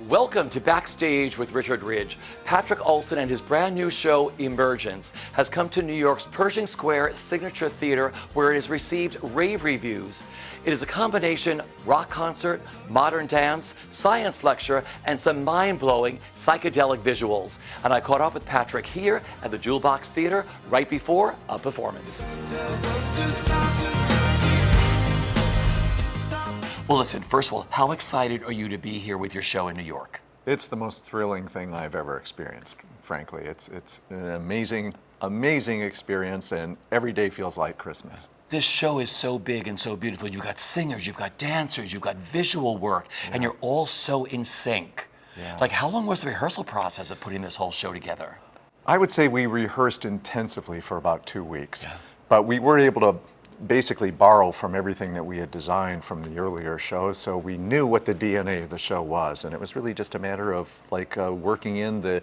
Welcome to Backstage with Richard Ridge. Patrick Olson and his brand new show, Emergence, has come to New York's Pershing Square Signature Theater, where it has received rave reviews. It is a combination rock concert, modern dance, science lecture, and some mind-blowing psychedelic visuals. And I caught up with Patrick here at the Jewel Box Theater right before a performance. Well, listen, first of all, how excited are you to be here with your show in New York? It's the most thrilling thing I've ever experienced, frankly. It's an amazing experience, and every day feels like Christmas. This show is so big and so beautiful. You've got singers, you've got dancers, you've got visual work, and you're all so in sync. Yeah. Like, how long was the rehearsal process of putting this whole show together? I would say we rehearsed intensively for about 2 weeks, but we were able to basically borrow from everything that we had designed from the earlier shows, so we knew what the DNA of the show was, and it was really just a matter of working in the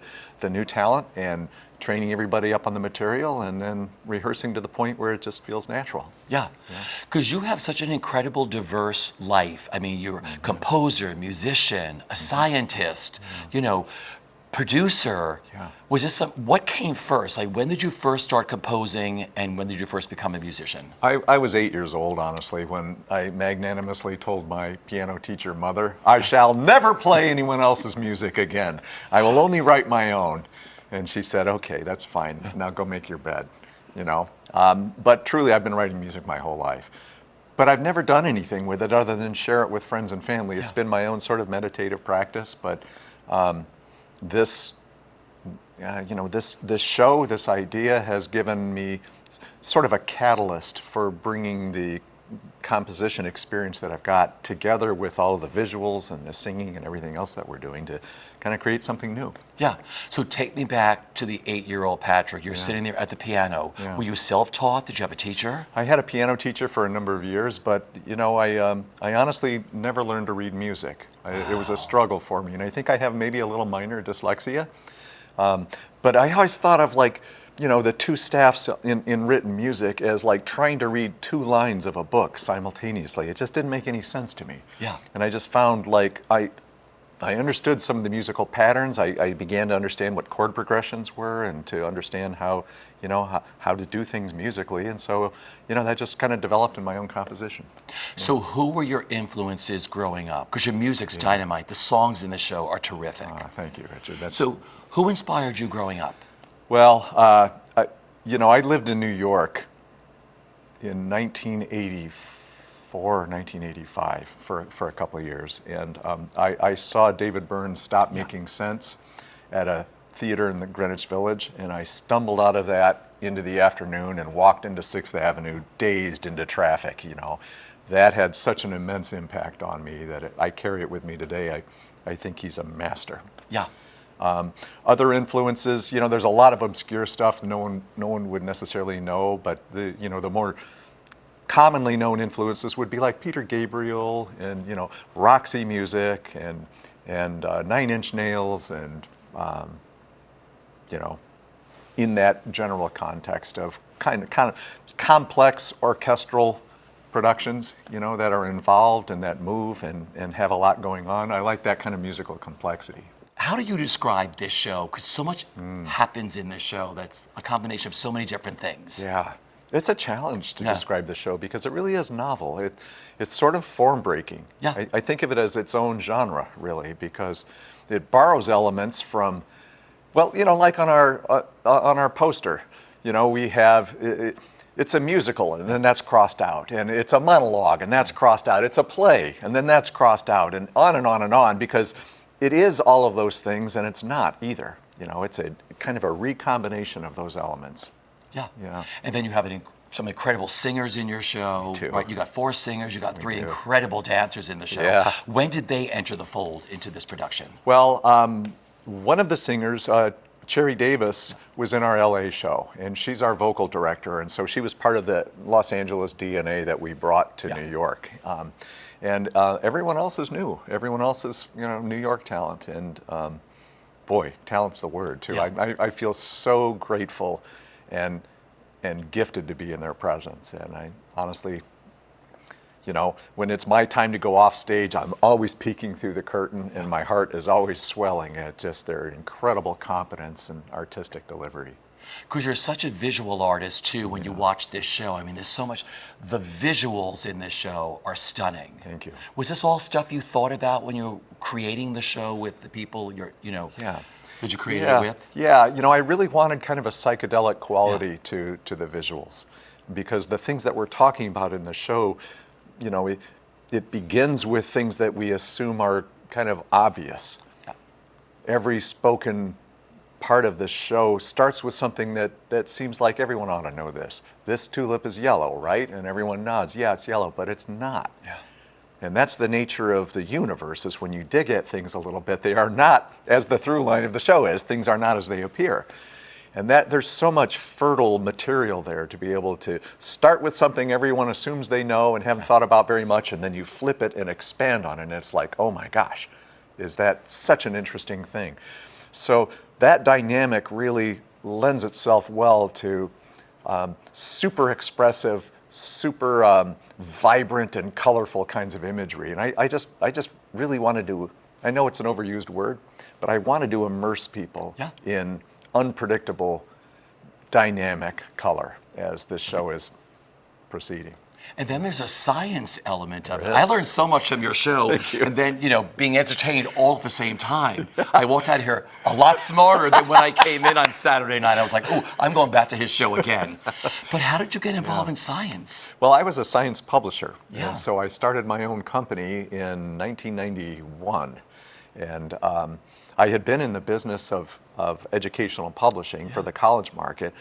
new talent and training everybody up on the material and then rehearsing to the point where it just feels natural. Yeah, because you have such an incredible diverse life. I mean, you're a composer, musician, a scientist, you know, producer. Was this what came first? Like, when did you first start composing, and when did you first become a musician? I was 8 years old, honestly, when I magnanimously told my piano teacher mother, I shall never play anyone else's music again. I will only write my own. And she said, okay, that's fine. Now go make your bed, you know. But truly, I've been writing music my whole life. But I've never done anything with it other than share it with friends and family. It's been my own sort of meditative practice, but this show, this idea has given me sort of a catalyst for bringing the composition experience that I've got together with all of the visuals and the singing and everything else that we're doing to kind of create something new. Yeah. So take me back to the 8-year-old Patrick. You're sitting there at the piano. Were you self-taught? Did you have a teacher? I had a piano teacher for a number of years, but you know, I honestly never learned to read music. It was a struggle for me, and I think I have maybe a little minor dyslexia. But I always thought of, like, you know, the two staffs in written music as like trying to read 2 lines of a book simultaneously. It just didn't make any sense to me. Yeah. And I just found, like, I understood some of the musical patterns. I began to understand what chord progressions were and to understand how, you know, how to do things musically. And so, you know, that just kind of developed in my own composition. So who were your influences growing up? Because your music's dynamite. The songs in the show are terrific. Thank you, Richard. So who inspired you growing up? Well, you know, I lived in New York in 1984, 1985 for a couple of years, and I saw David Byrne Stop Making Sense at a theater in the Greenwich Village, and I stumbled out of that into the afternoon and walked into 6th Avenue dazed into traffic. You know, that had such an immense impact on me that I carry it with me today. I think he's a master. Yeah. Other influences, you know, there's a lot of obscure stuff no one would necessarily know, but the more commonly known influences would be like Peter Gabriel and, you know, Roxy Music and 9 Inch Nails and you know, in that general context of kind of complex orchestral productions, you know, that are involved and that move and have a lot going on. I like that kind of musical complexity. How do you describe this show? Because so much happens in this show that's a combination of so many different things. Yeah, it's a challenge to describe the show because it really is novel. It's sort of form-breaking. Yeah. I think of it as its own genre, really, because it borrows elements from, well, you know, like on our poster, you know, we have, it's a musical, and then that's crossed out, and it's a monologue, and that's crossed out. It's a play, and then that's crossed out, and on and on and on, because it is all of those things, and it's not either. You know, it's a kind of a recombination of those elements. Yeah. Yeah. And then you have some incredible singers in your show. Me too. Right? You got 4 singers. You got 3 incredible dancers in the show. Yeah. When did they enter the fold into this production? Well, one of the singers, Cherry Davis, was in our LA show, and she's our vocal director, and so she was part of the Los Angeles DNA that we brought to New York. And everyone else is new. Everyone else is, you know, New York talent. And boy, talent's the word, too. Yeah. I feel so grateful and gifted to be in their presence. And I honestly, You know, when it's my time to go off stage, I'm always peeking through the curtain, and my heart is always swelling at just their incredible competence and artistic delivery. Because you're such a visual artist too when you watch this show. I mean, there's so much, the visuals in this show are stunning. Thank you. Was this all stuff you thought about when you were creating the show with the people Yeah. that you created it with? Yeah, you know, I really wanted kind of a psychedelic quality to the visuals, because the things that we're talking about in the show, you know, it begins with things that we assume are kind of obvious. Yeah. Every spoken part of the show starts with something that seems like everyone ought to know this. This tulip is yellow, right? And everyone nods, yeah, it's yellow, but it's not. Yeah. And that's the nature of the universe, is when you dig at things a little bit, they are not, as the through line of the show is, things are not as they appear. And that there's so much fertile material there to be able to start with something everyone assumes they know and haven't thought about very much, and then you flip it and expand on it, and it's like, oh my gosh, is that such an interesting thing? So that dynamic really lends itself well to super expressive, super vibrant and colorful kinds of imagery. And I just really wanted to, I know it's an overused word, but I wanted to immerse people in unpredictable, dynamic color as this show is proceeding. And then there's a science element of it. There I is. learned so much from your show. Thank you. And then, being entertained all at the same time. I walked out of here a lot smarter than when I came in on Saturday night. I was like, oh, I'm going back to his show again. But how did you get involved in science? Well, I was a science publisher. Yeah. And so I started my own company in 1991. And I had been in the business of educational publishing for the college market,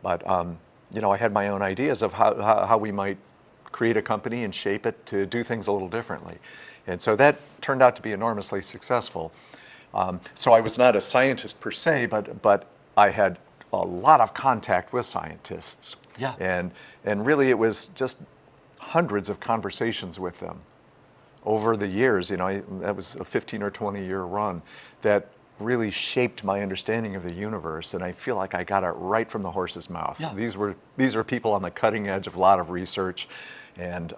but I had my own ideas of how we might create a company and shape it to do things a little differently. And so that turned out to be enormously successful. So I was not a scientist per se, but I had a lot of contact with scientists. Yeah. And really it was just hundreds of conversations with them over the years. That was a 15 or 20 year run that really shaped my understanding of the universe, and I feel like I got it right from the horse's mouth. Yeah. These were people on the cutting edge of a lot of research, and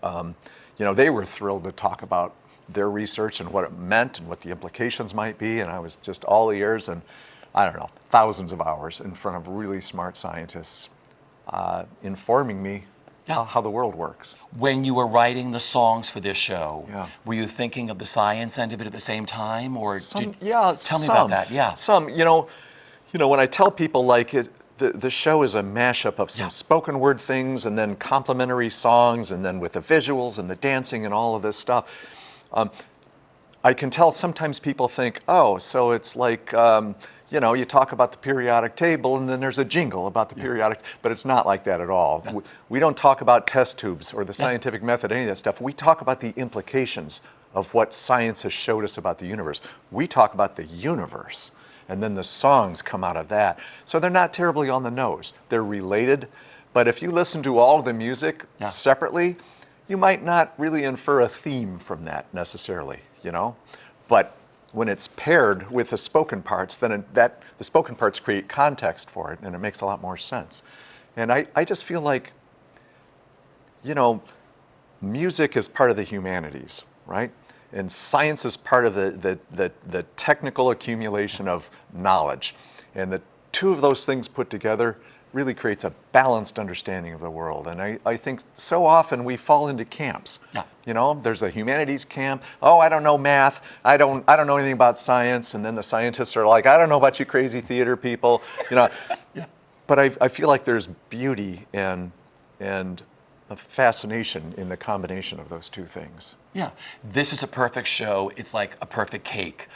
they were thrilled to talk about their research and what it meant and what the implications might be, and I was just all ears, and I don't know, thousands of hours in front of really smart scientists informing me how the world works. When you were writing the songs for this show, Yeah. were you thinking of the science end of it at the same time, or tell me some. about that? Yeah, Some. When I tell people the show is a mashup of some spoken word things and then complimentary songs and then with the visuals and the dancing and all of this stuff. I can tell sometimes people think, oh, so it's like, you talk about the periodic table and then there's a jingle about the periodic, but it's not like that at all. Yeah. We don't talk about test tubes or the scientific method, any of that stuff. We talk about the implications of what science has showed us about the universe. We talk about the universe, and then the songs come out of that. So they're not terribly on the nose. They're related, but if you listen to all of the music separately, you might not really infer a theme from that necessarily, But when it's paired with the spoken parts, then the spoken parts create context for it, and it makes a lot more sense. And I just feel like, music is part of the humanities, right? And science is part of the technical accumulation of knowledge. And the two of those things put together really creates a balanced understanding of the world. And I think so often we fall into camps. Yeah. There's a humanities camp. Oh, I don't know math. I don't know anything about science. And then the scientists are like, I don't know about you crazy theater people. Yeah. But I feel like there's beauty and a fascination in the combination of those two things. Yeah, this is a perfect show. It's like a perfect cake.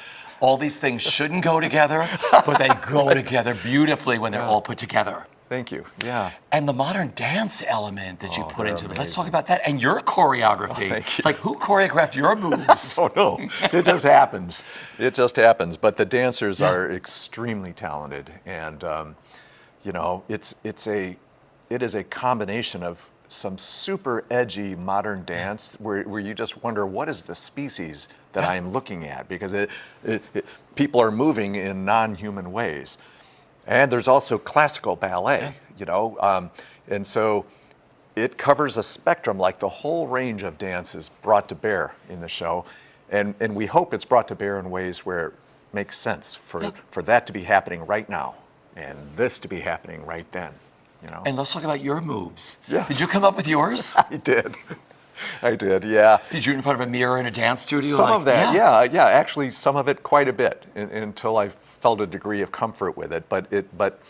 All these things shouldn't go together, but they go together beautifully when they're all put together. Thank you. Yeah. And the modern dance element that you put they're into it. Let's amazing. talk about that. And your choreography. Thank you. Like, who choreographed your moves? Oh no, it just happens. It just happens. But the dancers are extremely talented, and it is a combination of some super edgy modern dance where you just wonder, what is the species that I am looking at? Because people are moving in non-human ways. And there's also classical ballet, and so it covers a spectrum, like the whole range of dance is brought to bear in the show. And we hope it's brought to bear in ways where it makes sense for that to be happening right now and this to be happening right then. You know? And let's talk about your moves. Yeah. Did you come up with yours? I did. I did, yeah. Did you in front of a mirror in a dance studio? Some of that, yeah. Actually, some of it quite a bit until I felt a degree of comfort with it. But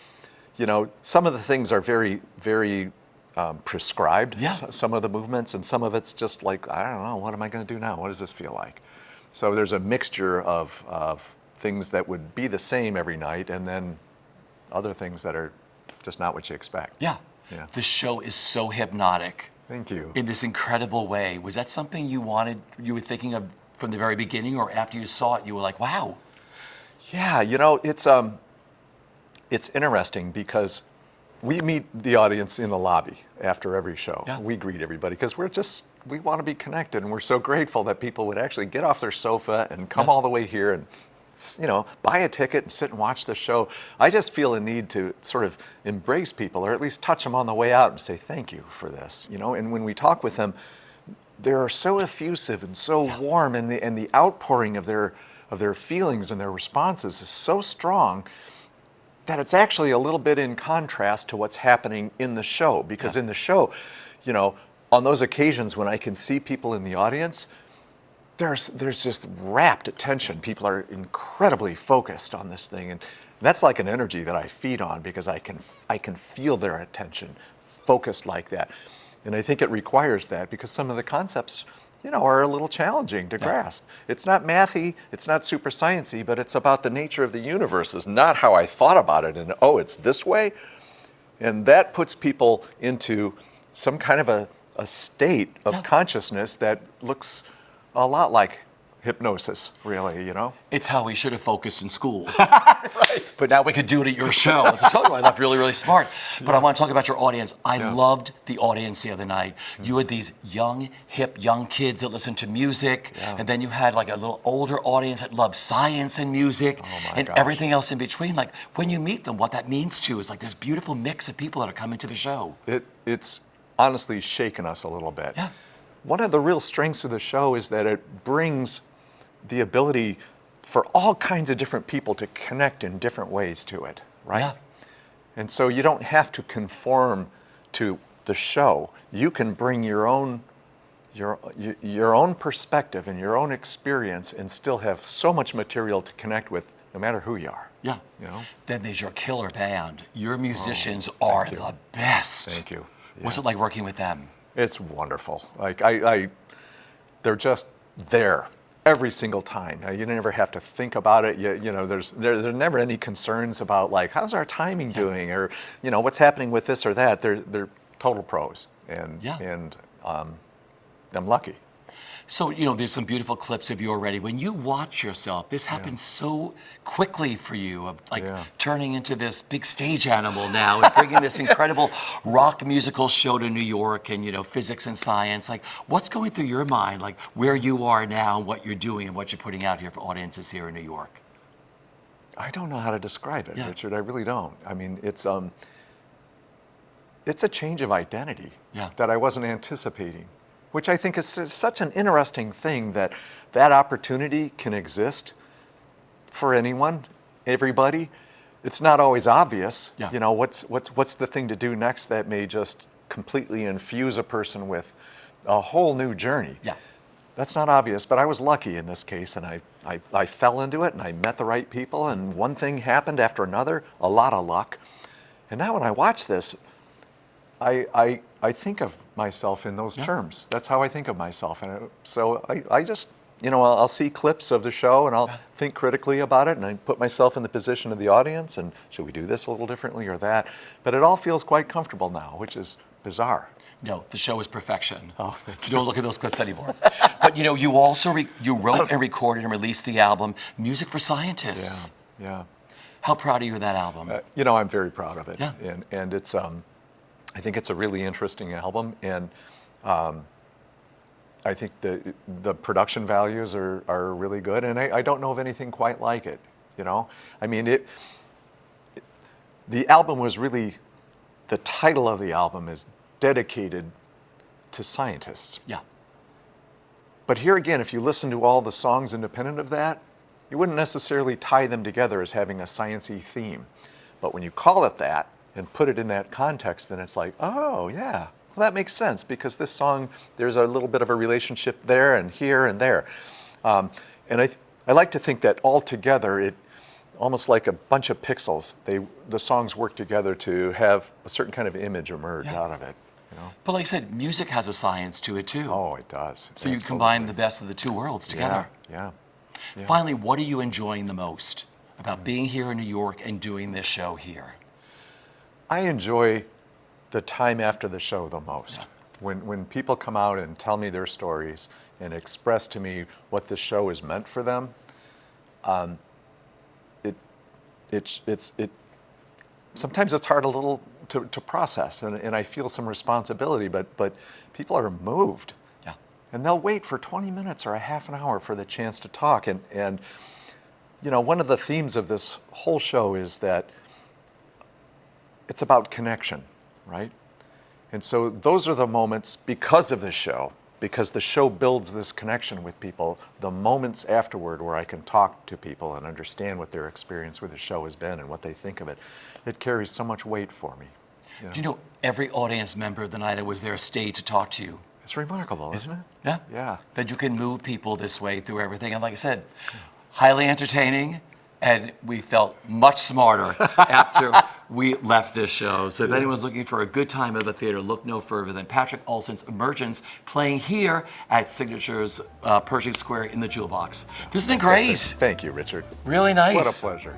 you know, some of the things are very, very prescribed. Yeah. Some of the movements, and some of it's just like, I don't know, what am I going to do now? What does this feel like? So there's a mixture of things that would be the same every night, and then other things that are just not what you expect. Yeah. Yeah. The show is so hypnotic. Thank you. In this incredible way. Was that something you were thinking of from the very beginning, or after you saw it, you were like, wow? Yeah, you know, it's interesting because we meet the audience in the lobby after every show. Yeah. We greet everybody because we want to be connected, and we're so grateful that people would actually get off their sofa and come all the way here and, you know, buy a ticket and sit and watch the show. I just feel a need to sort of embrace people, or at least touch them on the way out and say thank you for this, you know. And when we talk with them, they're so effusive and so warm, and the outpouring of their feelings and their responses is so strong that it's actually a little bit in contrast to what's happening in the show. Because in the show, you know, on those occasions when I can see people in the audience, there's just rapt attention. People are incredibly focused on this thing, and that's like an energy that I feed on because I can feel their attention focused like that. And I think it requires that because some of the concepts, you know, are a little challenging to grasp. It's not mathy, it's not super sciencey, but it's about the nature of the universe. It's not how I thought about it, and oh, it's this way. And that puts people into some kind of a state of consciousness that looks a lot like hypnosis, really, you know? It's how we should have focused in school. Right. But now we could do it at your show. It's totally, I thought, really, really smart. But I want to talk about your audience. I loved the audience the other night. You had these young, hip, young kids that listened to music. And then you had like a little older audience that loved science and music and everything else in between. Like when you meet them, what that means to you is like this beautiful mix of people that are coming to the show. It's honestly shaken us a little bit. Yeah. One of the real strengths of the show is that it brings the ability for all kinds of different people to connect in different ways to it, right? Yeah. And so you don't have to conform to the show. You can bring your own perspective and your own experience and still have so much material to connect with no matter who you are. Yeah. You know? Then there's your killer band. Your musicians are the best. Thank you. Yeah. What's it like working with them? It's wonderful. Like they're just there every single time. You never have to think about it. You know, there's never any concerns about like how's our timing doing, or you know what's happening with this or that. They're total pros, and I'm lucky. So, you know, there's some beautiful clips of you already. When you watch yourself, this happens so quickly for you, of like turning into this big stage animal now and bringing this incredible rock musical show to New York and, you know, physics and science. Like, what's going through your mind, like where you are now, what you're doing and what you're putting out here for audiences here in New York? I don't know how to describe it, Richard. I really don't. I mean, it's a change of identity that I wasn't anticipating, which I think is such an interesting thing that opportunity can exist for anyone, everybody. It's not always obvious. Yeah. You know, what's the thing to do next that may just completely infuse a person with a whole new journey. Yeah. That's not obvious, but I was lucky in this case, and I fell into it, and I met the right people, and one thing happened after another, a lot of luck. And now when I watch this, I think of myself in those terms. That's how I think of myself. And so I just, you know, I'll see clips of the show and I'll think critically about it, and I put myself in the position of the audience and should we do this a little differently or that? But it all feels quite comfortable now, which is bizarre. No, the show is perfection. Oh, you don't look at those clips anymore. But you know, you also you wrote and recorded and released the album Music for Scientists. Yeah. How proud are you of that album? You know, I'm very proud of it. Yeah. And it's I think it's a really interesting album, and I think the production values are really good, and I don't know of anything quite like it. You know, I mean, the album was really, the title of the album is dedicated to scientists. Yeah. But here again, if you listen to all the songs independent of that, you wouldn't necessarily tie them together as having a science-y theme. But when you call it that and put it in that context, then it's like, oh yeah, well, that makes sense, because this song, there's a little bit of a relationship there and here and there. And I like to think that all together, it almost like a bunch of pixels, the songs work together to have a certain kind of image emerge out of it. You know? But like I said, music has a science to it too. Oh, it does. So you combine the best of the two worlds together. Yeah. Finally, what are you enjoying the most about being here in New York and doing this show here? I enjoy the time after the show the most. When people come out and tell me their stories and express to me what this show has meant for them, sometimes it's hard a little to process, and I feel some responsibility, but people are moved. Yeah. And they'll wait for 20 minutes or a half an hour for the chance to talk. And you know, one of the themes of this whole show is that it's about connection, right? And so those are the moments, because of the show, because the show builds this connection with people, the moments afterward where I can talk to people and understand what their experience with the show has been and what they think of it, it carries so much weight for me. You know? Do you know every audience member the night I was there stayed to talk to you? It's remarkable, isn't it? Yeah. Yeah. That you can move people this way through everything. And like I said, highly entertaining, and we felt much smarter after we left this show. So if anyone's looking for a good time at the theater, look no further than Patrick Olson's Emergence, playing here at Signature's Pershing Square in the Jewel Box. This has been great. Thank you, Richard. Really nice. What a pleasure.